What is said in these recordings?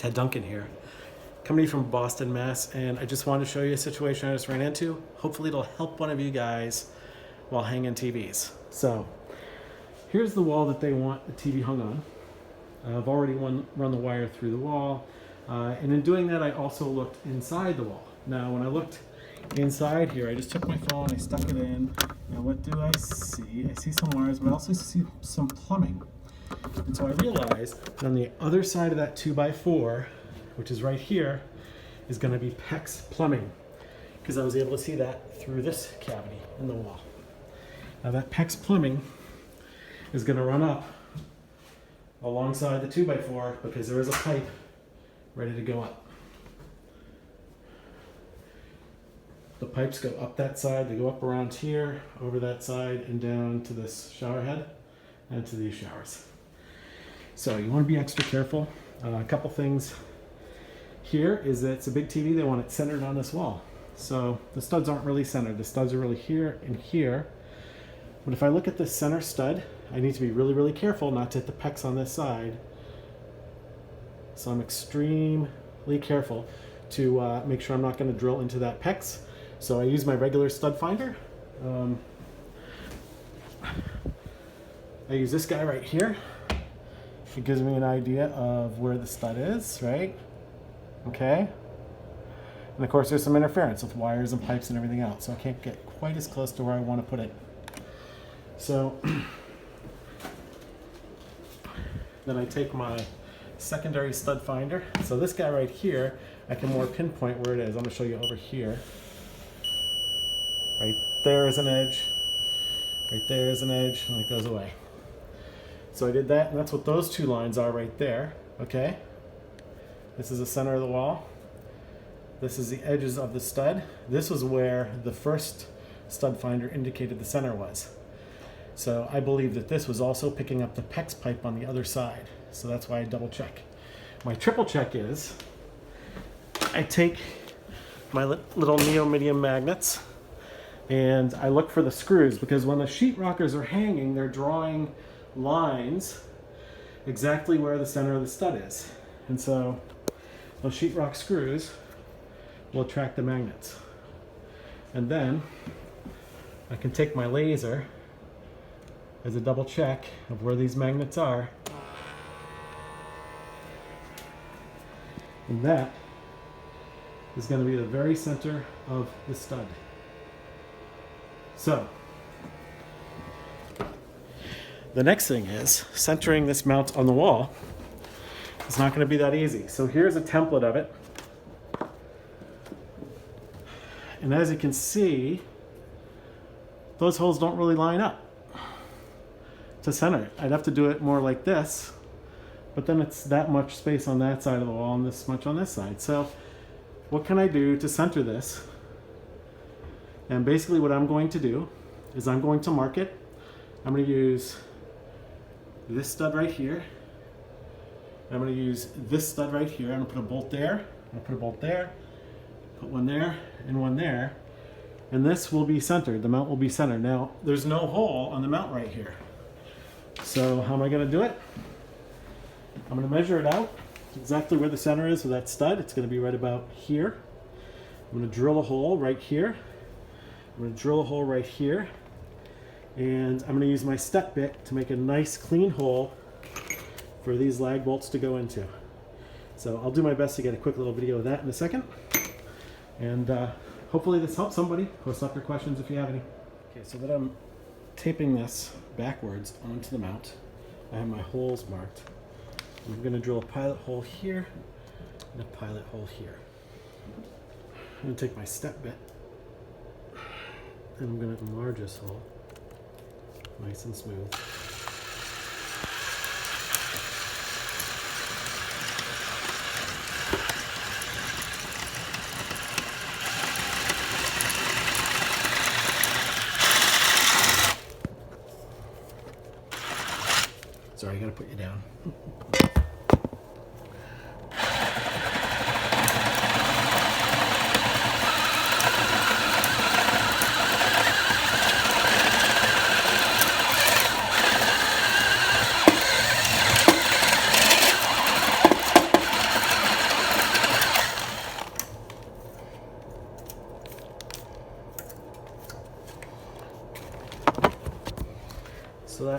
Ted Duncan here, coming from Boston, Mass, and I just wanted to show you a situation I just ran into. Hopefully it'll help one of you guys while hanging TVs. So here's the wall that they want the TV hung on. I've already run the wire through the wall, and in doing that I also looked inside the wall. Now when I looked inside here, I just took my phone, I stuck it in, and what do I see? I see some wires, but I also see some plumbing. And so I realized that on the other side of that 2x4, which is right here, is going to be PEX plumbing, because I was able to see that through this cavity in the wall. Now that PEX plumbing is going to run up alongside the 2x4 because there is a pipe ready to go up. The pipes go up that side, they go up around here, over that side, and down to this shower head and to these showers. So you want to be extra careful. A couple things here is that it's a big TV, they want it centered on this wall. So the studs aren't really centered, the studs are really here and here. But if I look at this center stud, I need to be really, really careful not to hit the PEX on this side. So I'm extremely careful to make sure I'm not going to drill into that PEX. So I use my regular stud finder. I use this guy right here. It gives me an idea of where the stud is, right? Okay. And of course there's some interference with wires and pipes and everything else, so I can't get quite as close to where I want to put it. So then I take my secondary stud finder. So this guy right here, I can more pinpoint where it is. I'm going to show you over here. Right there is an edge. Right there is an edge, and it goes away. So I did that, and that's what those two lines are right there. Okay? This is the center of the wall. This is the edges of the stud. This was where the first stud finder indicated the center was. So I believe that this was also picking up the PEX pipe on the other side. So that's why I double check. My triple check is I take my little neodymium magnets and I look for the screws, because when the sheet rockers are hanging, they're drawing lines exactly where the center of the stud is. And so those sheetrock screws will attract the magnets. And then I can take my laser as a double check of where these magnets are. And that is going to be the very center of the stud. So the next thing is centering this mount on the wall. It's not going to be that easy. So here's a template of it. And as you can see, those holes don't really line up to center it. I'd have to do it more like this, but then it's that much space on that side of the wall and this much on this side. So what can I do to center this? And basically what I'm going to do is I'm going to mark it. I'm going to use this stud right here. I'm going to use this stud right here. I'm going to put a bolt there. I'm going to put a bolt there. Put one there and one there. And this will be centered. The mount will be centered. Now, there's no hole on the mount right here. So how am I going to do it? I'm going to measure it out exactly where the center is with that stud. It's going to be right about here. I'm going to drill a hole right here. I'm going to drill a hole right here. And I'm going to use my step bit to make a nice clean hole for these lag bolts to go into. So I'll do my best to get a quick little video of that in a second. And hopefully this helps somebody. Post up your questions if you have any. Okay, so that I'm taping this backwards onto the mount, I have my holes marked. I'm going to drill a pilot hole here and a pilot hole here. I'm going to take my step bit and I'm going to enlarge this hole nice and smooth. Sorry, I gotta put you down.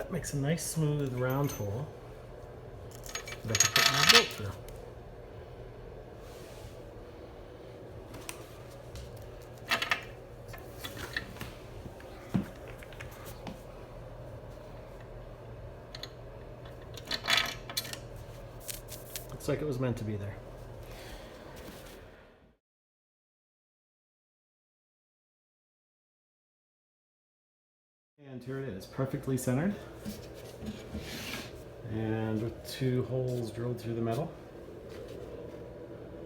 that makes a nice smooth round hole that I can put my bolt through. Looks like it was meant to be there. And here it is, perfectly centered. And with 2 holes drilled through the metal.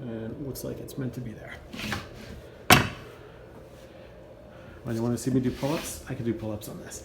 And it looks like it's meant to be there. When you want to see me do pull-ups, I can do pull-ups on this.